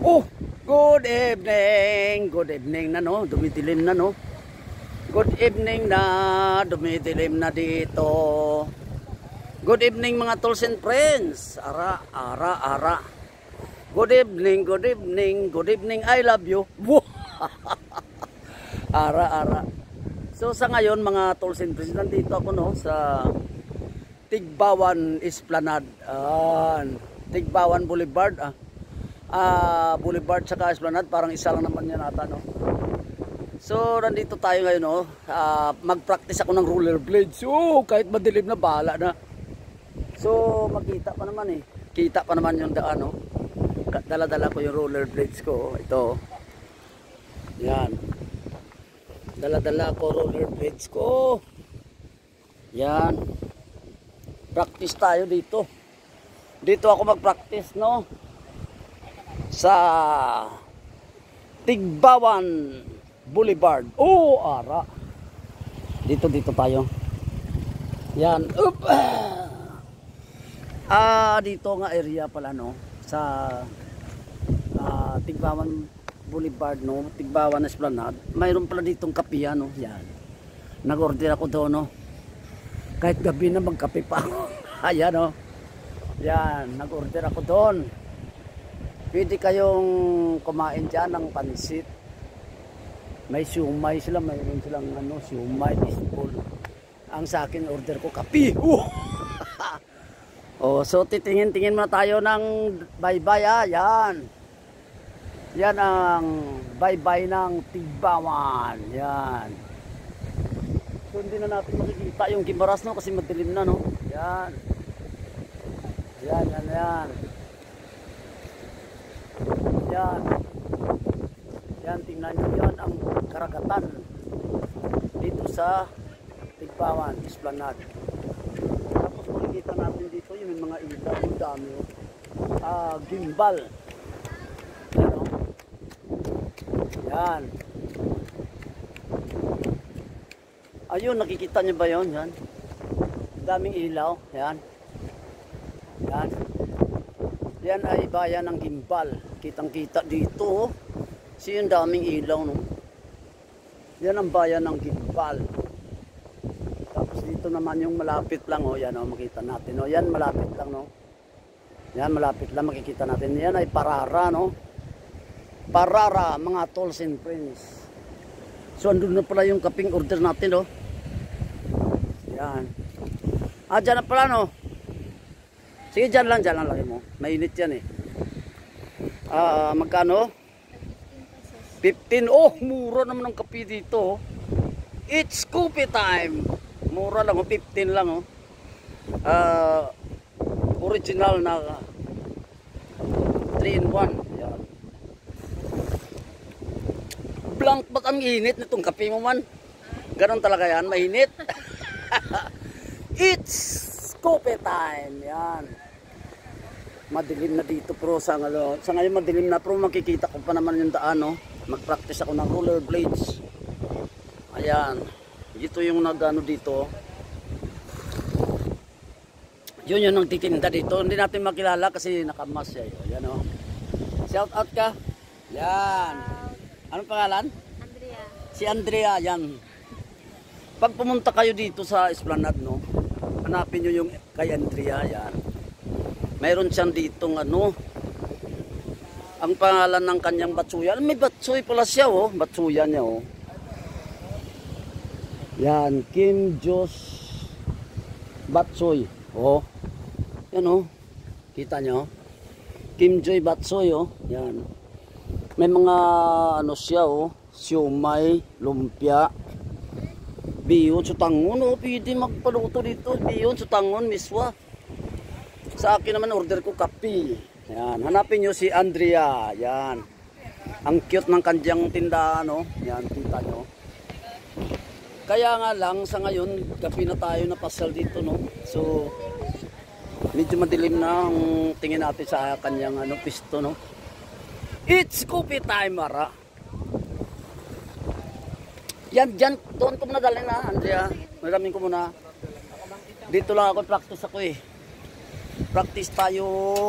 Oh, good evening. Good evening na no, dumidilim na no. Good evening na, dumidilim na dito. Good evening mga tools and friends. Ara. Good evening, good evening, good evening. I love you. Ara. So sa ngayon mga tools and friends, nandito ako no sa Tigbawan Esplanade. Tigbawan Boulevard Boulevard saka Esplanade, parang isa lang naman yan ata no. So nandito tayo ngayon no, mag-practice ako ng rollerblades. Kahit madilim na, bahala na. So makita pa naman kita pa naman yung daan no. Dala-dala ko yung rollerblades ko, ito. Yan. Dala-dala ko rollerblades ko. Yan. Practice tayo dito. Dito ako mag-practice no. Sa Tigbawan Boulevard. Ara. Dito tayo. Yan. Dito nga area pala no. Sa Tigbawan Boulevard no. Tigbawan Esplanade. Mayroon pala ditong kape no. Yan. Nag-order ako doon no. Kahit gabi na magkape pa ako. Ayan no. Yan. Nag-order ako doon. Pwede kayong kumain dyan ng pansit. May siumay sila, mayroon silang siumay, isbol. Ang sa akin order ko kape. So titingin-tingin muna tayo ng bye-bye Yan. Yan ang bye-bye ng Tigbawan. Yan. So hindi na natin makikita yung Gimaras no kasi madilim na no. Yan. Yan, tingnan nyo yan ang karagatan dito sa Tigbawan Esplanade. Tapos makikita natin dito yung mga ilaw, yung dami gimbal. Yan. Ayun, nakikita nyo ba yun? Yan. Daming ilaw. Yan. Yan ay bayan ng gimbal. Kitang-kita dito. Yung daming ilaw no. Yan ang bayan ng gimbal. Tapos dito naman yung malapit lang yan makita natin yan malapit lang no. Yan malapit lang makikita natin. Yan ay Parara no. Parara mga tools and friends. So andun na pala yung kaping order natin no. Yan. Dyan na pala no. Sige, dyan lang laki mo. Mainit yan magkano? 15. Mura naman ng kape dito. It's coffee time. Mura lang 15 lang original na 3 in 1. Yan. Blank, ba't ang init nitong kape mo man? Ganon talaga yan, mainit. It's coffee time. Yan. Madilim na dito pero sa ngayon madilim na pero makikita ko pa naman yung daan no. Mag-practice ako ng rollerblades. Ayan. Dito yung dito. Yun yung nagtitinda dito. Hindi natin makilala kasi nakamas siya. Ayan o. Shout out ka. Yan. Anong pangalan? Andrea. Si Andrea. Yan. Pag pumunta kayo dito sa Esplanade no, hanapin nyo yung kay Andrea. Yan. Mayroon siyang ditong ang pangalan ng kanyang batsuya. May batsoy pala siya batsuya niya Yan, Kim Jos Batsoy. Yan kita nyo. Kim Joy Batsoy Yan. May mga siya siumay, lumpia, biyon, sutangon pwede magpaluto dito. Biyon, sutangon, miswa. Sa akin naman order ko kape. Yan, hanapin nyo si Andrea. Yan. Ang cute ng kanyang tindahan Yan, kita nyo. Kaya nga lang sa ngayon gabi na tayo napasal dito no. So medyo madilim na ang tingin natin sa kanyang pisto no. It's coffee time Mara. Yan, doon ko muna dalhin Andrea. Maraming ko muna. Dito lang ako practice ako Practice tayo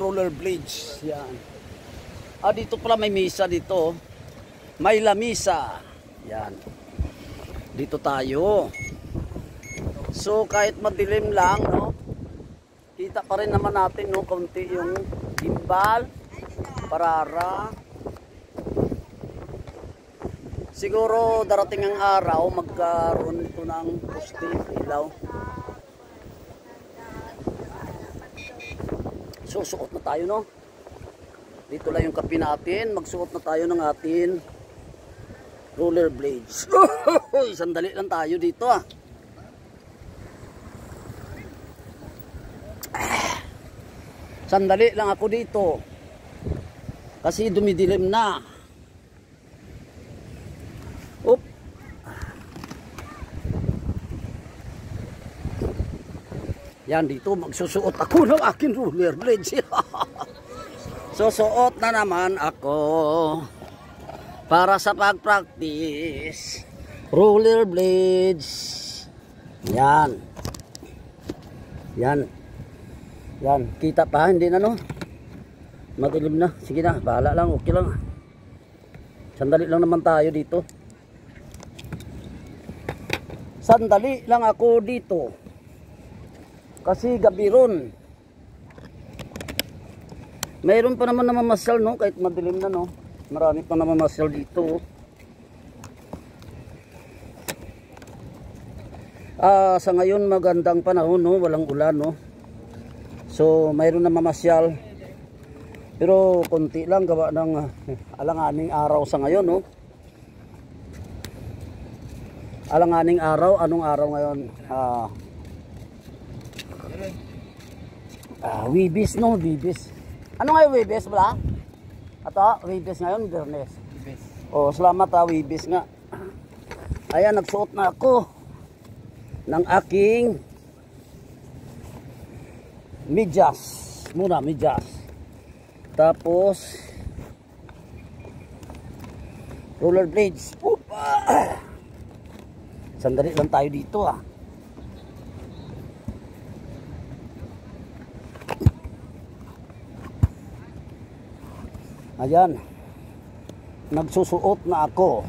rollerblades. Yan. Ah, dito pala may misa dito. May lamisa. Yan. Dito tayo. So kahit madilim lang, no? Kita pa rin naman natin, no, kaunti yung gimbal, parara. Siguro darating ang araw, magkaroon ito ng poste, ilaw. Susuot na tayo, no? Dito lang yung kape natin. Magsuot na tayo ng atin roller blades. Sandali lang tayo dito, ah. Sandali lang ako dito. Kasi dumidilim na. Oop. Yan, dito magsusuot ako ng aking roller blades. Susuot na naman ako para sa pag-practice roller blades. Yan. Yan. Yan, kita pa, hindi na, no? Madilim na. Sige na, bahala lang, okay lang. Sandali lang naman tayo dito. Sandali lang ako dito. Kasi gabi ron. Mayroon pa naman namamasyal, no? Kahit madilim na, no? Marami pa namamasyal dito. Sa ngayon magandang panahon, no? Walang ulan, no? So mayroon na mamasyal, pero konti lang gawa ng alanganing araw sa ngayon, no? Alanganing araw, anong araw ngayon? Wibis, no? Wibis. Ano ngayon Wibis, wala? Ato, Wibis ngayon, Bernes. Oh, salamat, Wibis nga. Ayan, nagsuot na ako ng aking medyas. Muna, medyas. Tapos roller blades. Sandali lang tayo dito, ah. Ayan. Nagsusuot na ako.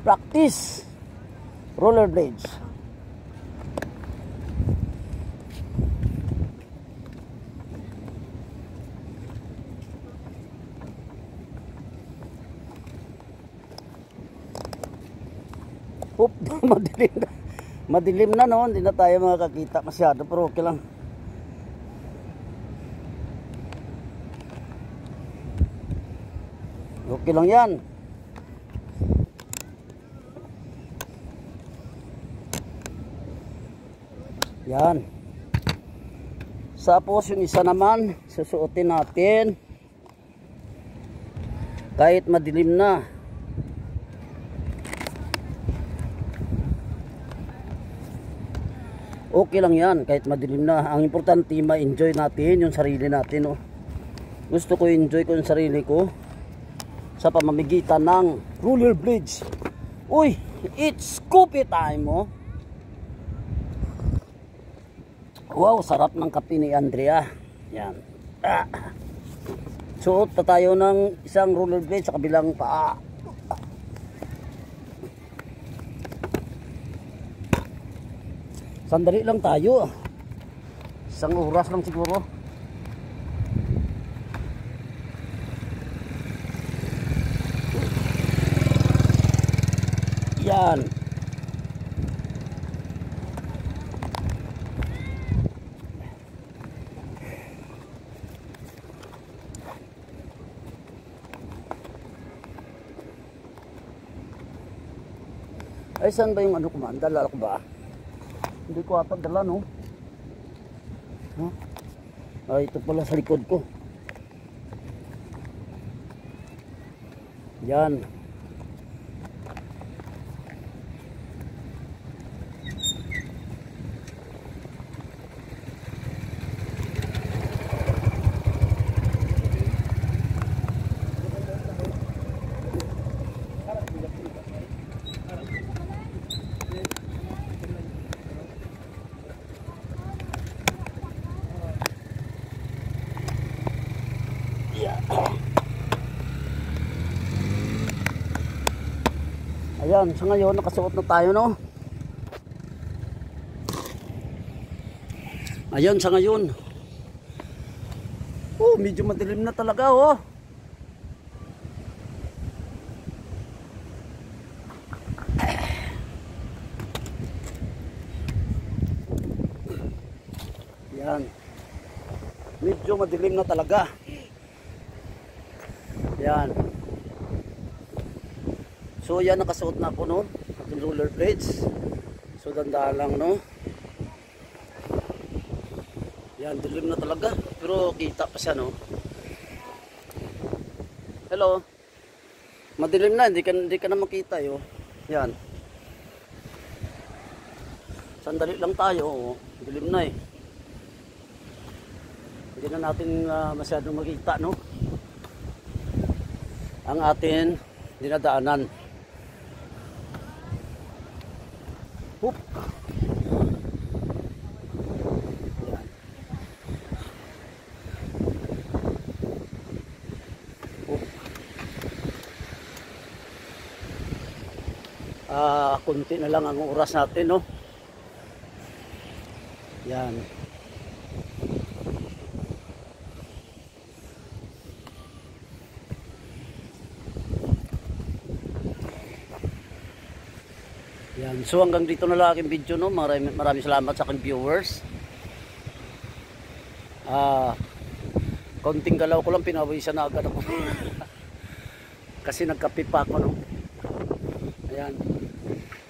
Practice roller blades. Oop, madilim na. Madilim na, no? Hindi na tayo makakita masyado, pero okay lang. Okay lang yan. Yan. Tapos yung isa naman, susuotin natin. Kahit madilim na. Okay lang yan, kahit madilim na. Ang importante, ma-enjoy natin yung sarili natin, oh. Gusto ko enjoy ko yung sarili ko sa pamamagitan ng roller blades. Uy, it's coffee time, oh. Wow, sarap ng kape ni Andrea. Yan. Suot pa tayo ng isang roller blade sa kabilang paa. Sandali lang tayo. Isang oras lang siguro. Yan. Ay, saan ba yung ano ko man? Dala ko ba? Hindi ko ata dala, no? Huh? Ay, ito pala sa likod ko. Yan. Ayan, so ngayon nakasuot na tayo, no? Ayan, sa ngayon. Oh, medyo madilim na talaga, oh. Yan. Medyo madilim na talaga. Yan. So yan, nakasuot na ako, no? Yung roller blades. So dandahan lang, no? Yan, dilim na talaga. Pero kita pa siya, no? Hello. Madilim na, hindi ka na makita, yo. Yan. Sandali lang tayo, oh. Dilim na, eh. Hindi na natin masyadong makita, no? Ang atin dinadaanan. Hup. Yan. Hup. Kunti na lang ang oras natin, no? Yan. Yan. So hanggang dito na lang aking video, no. Maraming salamat sa aking viewers. Konting galaw ko lang, pinawisan na agad ako. Kasi nagkape pa ako, no. Ayan.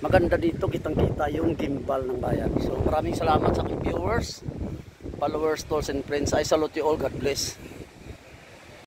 Maganda dito, kitang-kita yung gimbal ng bayan. So maraming salamat sa aking viewers, followers, tolls and friends. I salute you all. God bless.